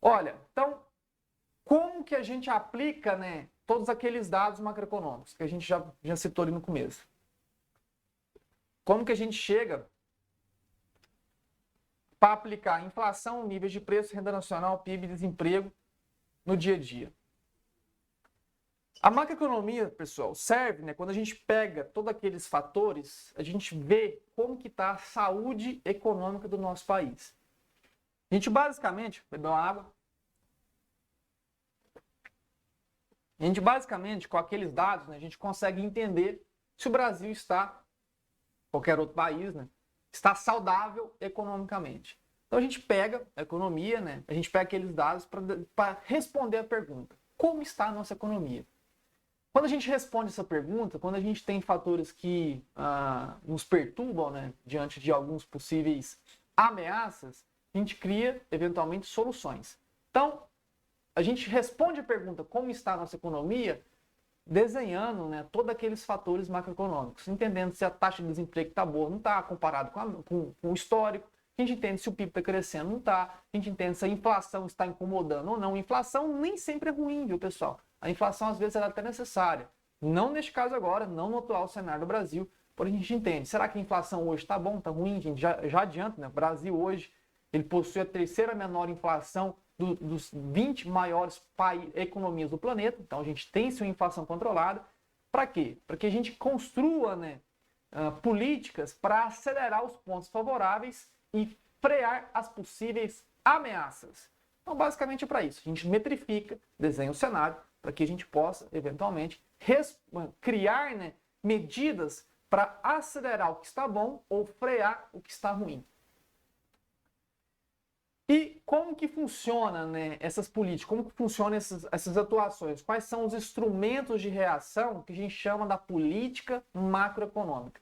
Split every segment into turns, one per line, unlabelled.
Olha, então, como que a gente aplica, né, todos aqueles dados macroeconômicos que a gente já citou ali no começo? Como que a gente chega para aplicar inflação, níveis de preço, renda nacional, PIB, desemprego no dia a dia? A macroeconomia, pessoal, serve, né, quando a gente pega todos aqueles fatores, a gente vê como que está a saúde econômica do nosso país. A gente basicamente, bebeu água, com aqueles dados, né, a gente consegue entender se o Brasil está, qualquer outro país, né, está saudável economicamente. Então a gente pega a economia, né, a gente pega aqueles dados para responder a pergunta: como está a nossa economia? Quando a gente responde essa pergunta, quando a gente tem fatores que nos perturbam, né, diante de alguns possíveis ameaças, a gente cria, eventualmente, soluções. Então, a gente responde a pergunta como está a nossa economia, desenhando, né, todos aqueles fatores macroeconômicos, entendendo se a taxa de desemprego está boa, não está, comparado com o histórico. A gente entende se o PIB está crescendo, não está. A gente entende se a inflação está incomodando ou não. A inflação nem sempre é ruim, viu, pessoal? A inflação, às vezes, ela é até necessária. Não neste caso agora, não no atual cenário do Brasil, porém a gente entende. Será que a inflação hoje está bom, está ruim? A gente já adianta, né? O Brasil hoje, ele possui a terceira menor inflação dos 20 maiores economias do planeta. Então a gente tem sua inflação controlada. Para quê? Para que a gente construa, né, políticas para acelerar os pontos favoráveis e frear as possíveis ameaças. Então, basicamente é para isso. A gente metrifica, desenha o cenário para que a gente possa, eventualmente, criar, né, medidas para acelerar o que está bom ou frear o que está ruim. E como que funciona, né, essas políticas? Como que funcionam essas atuações? Quais são os instrumentos de reação que a gente chama da política macroeconômica?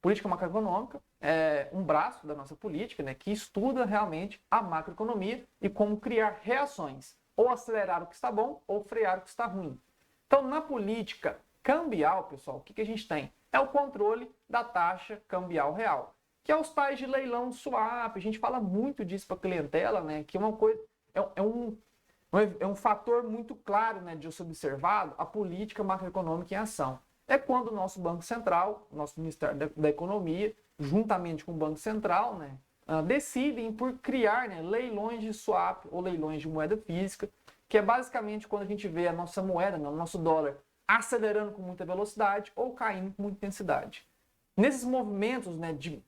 Política macroeconômica é um braço da nossa política, né, que estuda realmente a macroeconomia e como criar reações, ou acelerar o que está bom, ou frear o que está ruim. Então, na política cambial, pessoal, o que a gente tem? É o controle da taxa cambial real, que é os tais de leilão swap. A gente fala muito disso para a clientela, né, que é uma coisa, é um fator muito claro, né, de ser observado a política macroeconômica em ação. É quando o nosso Banco Central, o nosso Ministério da Economia, juntamente com o Banco Central, né, decidem por criar, né, leilões de swap ou leilões de moeda física, que é basicamente quando a gente vê a nossa moeda, né, o nosso dólar, acelerando com muita velocidade ou caindo com muita intensidade. Nesses movimentos, né, de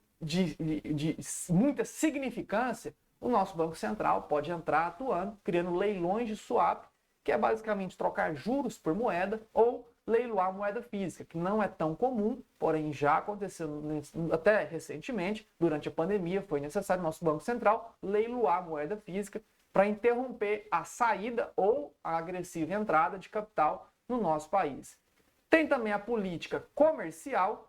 muita significância, o nosso Banco Central pode entrar atuando, criando leilões de swap, que é basicamente trocar juros por moeda ou leiloar moeda física, que não é tão comum, porém já aconteceu até recentemente, durante a pandemia, foi necessário nosso Banco Central leiloar moeda física para interromper a saída ou a agressiva entrada de capital no nosso país. Tem também a política comercial,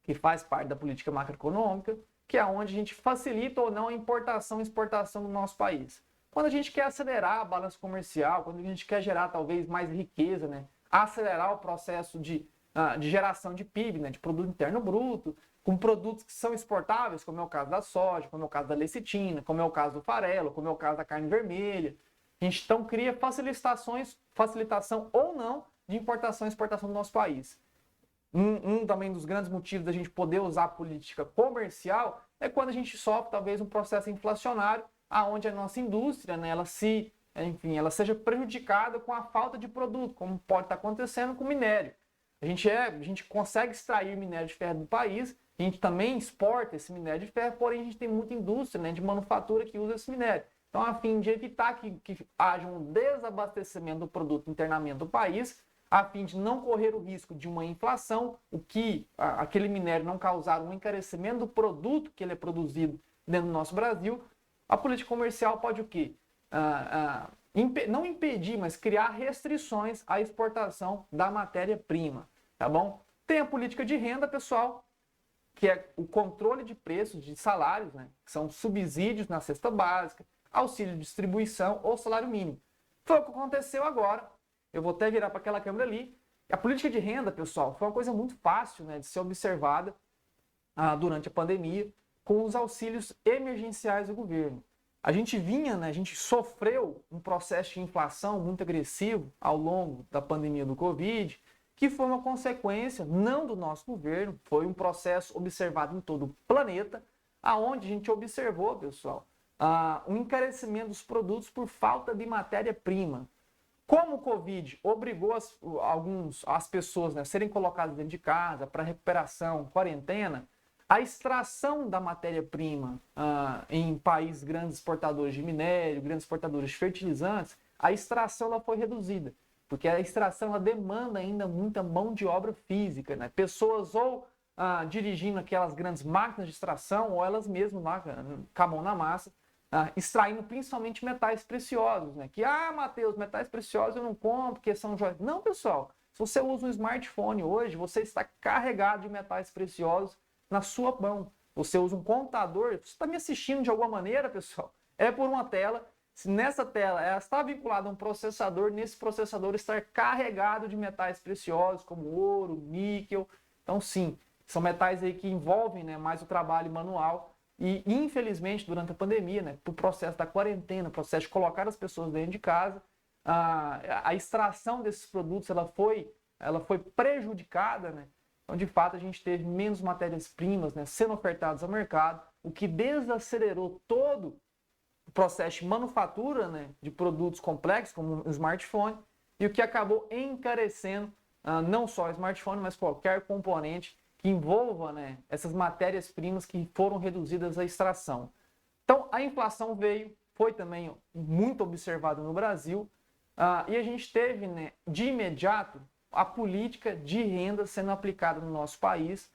que faz parte da política macroeconômica, que é onde a gente facilita ou não a importação e exportação do nosso país. Quando a gente quer acelerar a balança comercial, quando a gente quer gerar talvez mais riqueza, né, acelerar o processo de geração de PIB, né, de produto interno bruto, com produtos que são exportáveis, como é o caso da soja, como é o caso da lecitina, como é o caso do farelo, como é o caso da carne vermelha. A gente então cria facilitação ou não de importação e exportação do nosso país. Também dos grandes motivos da gente poder usar a política comercial é quando a gente sofre talvez um processo inflacionário, aonde a nossa indústria, né, ela seja prejudicada com a falta de produto, como pode estar acontecendo com o minério. A gente consegue extrair minério de ferro do país, a gente também exporta esse minério de ferro, porém a gente tem muita indústria, né, de manufatura que usa esse minério. Então, a fim de evitar que haja um desabastecimento do produto internamente do país, a fim de não correr o risco de uma inflação, o que aquele minério não causar um encarecimento do produto que ele é produzido dentro do nosso Brasil, a política comercial pode o quê? Não impedir, mas criar restrições à exportação da matéria-prima, tá bom? Tem a política de renda, pessoal, que é o controle de preços de salários, né? Que são subsídios na cesta básica, auxílio de distribuição ou salário mínimo. Foi o que aconteceu agora. Eu vou até virar para aquela câmera ali. A política de renda, pessoal, foi uma coisa muito fácil, né, de ser observada durante a pandemia com os auxílios emergenciais do governo. a gente vinha, né, a gente sofreu um processo de inflação muito agressivo ao longo da pandemia do Covid, que foi uma consequência não do nosso governo, foi um processo observado em todo o planeta, aonde a gente observou, pessoal, um encarecimento dos produtos por falta de matéria-prima. Como o Covid obrigou as pessoas, né, a serem colocadas dentro de casa para recuperação, quarentena, a extração da matéria-prima em países grandes exportadores de minério, grandes exportadores de fertilizantes, a extração ela foi reduzida. Porque a extração ela demanda ainda muita mão de obra física, né? Pessoas ou dirigindo aquelas grandes máquinas de extração, ou elas mesmas lá, com a mão na massa, extraindo principalmente metais preciosos, né? Que, Matheus, metais preciosos eu não compro porque são joias. Não, pessoal. Se você usa um smartphone hoje, você está carregado de metais preciosos na sua mão. Você usa um computador, você está me assistindo de alguma maneira, pessoal? É por uma tela. Se nessa tela ela está vinculada a um processador, nesse processador está carregado de metais preciosos, como ouro, níquel. Então, sim, são metais aí que envolvem, né, mais o trabalho manual. E, infelizmente, durante a pandemia, né, por processo da quarentena, processo de colocar as pessoas dentro de casa, a extração desses produtos ela foi prejudicada, né? Então, de fato, a gente teve menos matérias-primas, né, sendo ofertadas ao mercado, o que desacelerou todo o processo de manufatura, né, de produtos complexos, como o smartphone, e o que acabou encarecendo não só o smartphone, mas qualquer componente que envolva, né, essas matérias-primas que foram reduzidas à extração. Então, a inflação veio, foi também muito observada no Brasil, e a gente teve, né, de imediato a política de renda sendo aplicada no nosso país,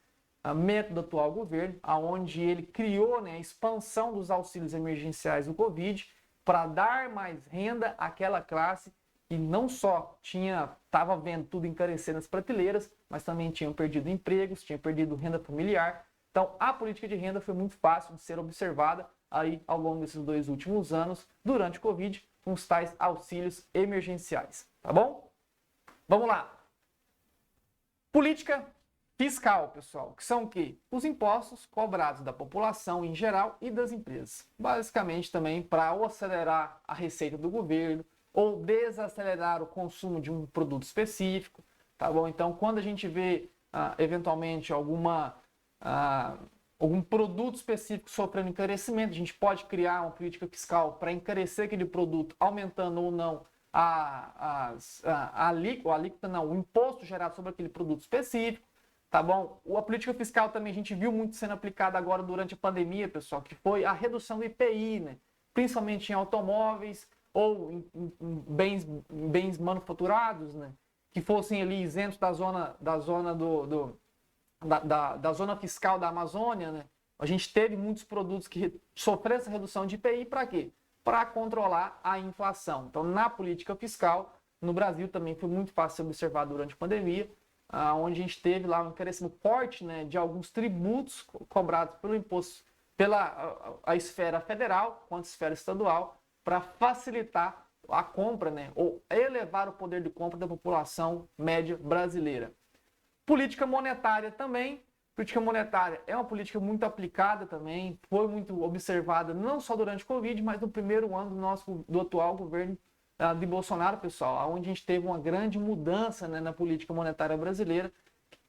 método do atual governo, onde ele criou, né, a expansão dos auxílios emergenciais do Covid para dar mais renda àquela classe que não só estava vendo tudo encarecer nas prateleiras, mas também tinham perdido empregos, tinham perdido renda familiar. Então, a política de renda foi muito fácil de ser observada aí ao longo desses 2 últimos anos, durante o Covid, com os tais auxílios emergenciais. Tá bom? Vamos lá. Política fiscal, pessoal, que são o quê? Os impostos cobrados da população em geral e das empresas. Basicamente também para ou acelerar a receita do governo ou desacelerar o consumo de um produto específico, tá bom? Então, quando a gente vê eventualmente algum produto específico sofrendo encarecimento, a gente pode criar uma política fiscal para encarecer aquele produto, aumentando ou não o imposto gerado sobre aquele produto específico. Tá bom? A política fiscal também a gente viu muito sendo aplicada agora durante a pandemia, pessoal, que foi a redução do IPI, né? Principalmente em automóveis ou em bens manufaturados, né? Que fossem ali isentos da zona fiscal da Amazônia, né? A gente teve muitos produtos que sofreram essa redução de IPI para quê? Para controlar a inflação. Então, na política fiscal, no Brasil também foi muito fácil ser observado durante a pandemia, onde a gente teve lá um encarecimento forte, né, de alguns tributos cobrados pelo imposto, pela a esfera federal quanto a esfera estadual, para facilitar a compra, né, ou elevar o poder de compra da população média brasileira. Política monetária também. Política monetária é uma política muito aplicada também, foi muito observada não só durante o Covid, mas no primeiro ano do atual governo de Bolsonaro, pessoal, onde a gente teve uma grande mudança, né, na política monetária brasileira,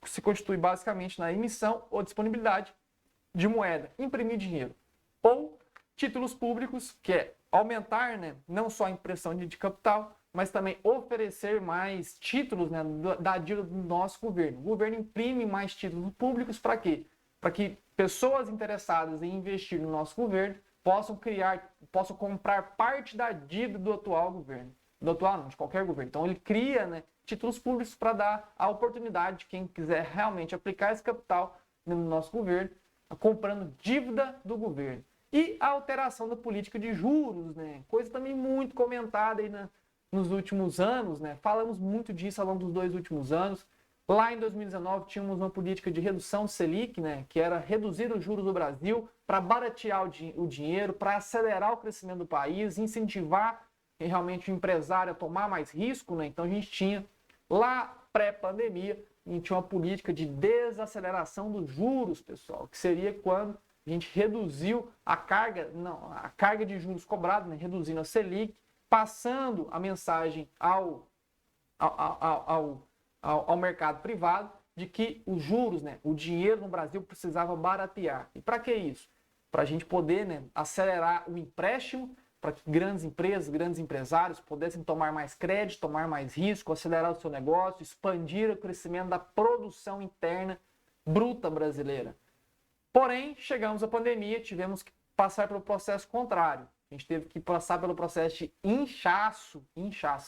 que se constitui basicamente na emissão ou disponibilidade de moeda, imprimir dinheiro, ou títulos públicos, que é aumentar, né, não só a impressão de capital, mas também oferecer mais títulos, né, da dívida do nosso governo. O governo imprime mais títulos públicos para quê? Para que pessoas interessadas em investir no nosso governo possam comprar parte da dívida do atual governo. Do atual não, de qualquer governo. Então ele cria, né, títulos públicos para dar a oportunidade de quem quiser realmente aplicar esse capital no nosso governo, comprando dívida do governo. E a alteração da política de juros, né, coisa também muito comentada aí nos últimos anos, né? Falamos muito disso ao longo dos 2 últimos anos. Lá em 2019 tínhamos uma política de redução do Selic, né? Que era reduzir os juros do Brasil para baratear o dinheiro, para acelerar o crescimento do país, incentivar realmente o empresário a tomar mais risco, né? Então a gente tinha, lá pré-pandemia, a gente tinha uma política de desaceleração dos juros, pessoal, que seria quando a gente reduziu a carga de juros cobrada, né? Reduzindo a Selic, passando a mensagem ao mercado privado de que os juros, né, o dinheiro no Brasil precisava baratear. E para que isso? Para a gente poder, né, acelerar o empréstimo, para que grandes empresas, grandes empresários pudessem tomar mais crédito, tomar mais risco, acelerar o seu negócio, expandir o crescimento da produção interna bruta brasileira. Porém, chegamos à pandemia, tivemos que passar pelo processo contrário. A gente teve que passar pelo processo de inchaço,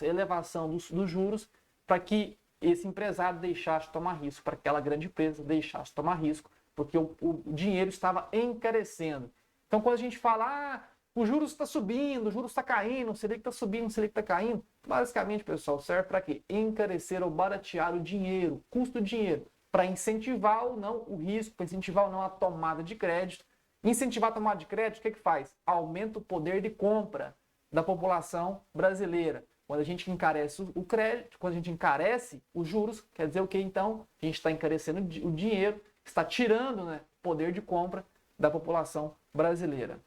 elevação dos juros, para que esse empresário deixasse de tomar risco, para que aquela grande empresa deixasse de tomar risco, porque o dinheiro estava encarecendo. Então, quando a gente fala, o juros está subindo, o juros está caindo, o Selic está subindo, o Selic está caindo, basicamente, pessoal, serve para quê? Encarecer ou baratear o dinheiro, o custo do dinheiro, para incentivar ou não o risco, para incentivar ou não a tomada de crédito. Incentivar a tomada de crédito, o que faz? Aumenta o poder de compra da população brasileira. Quando a gente encarece o crédito, quando a gente encarece os juros, quer dizer o que então? A gente está encarecendo o dinheiro, está tirando, né, poder de compra da população brasileira.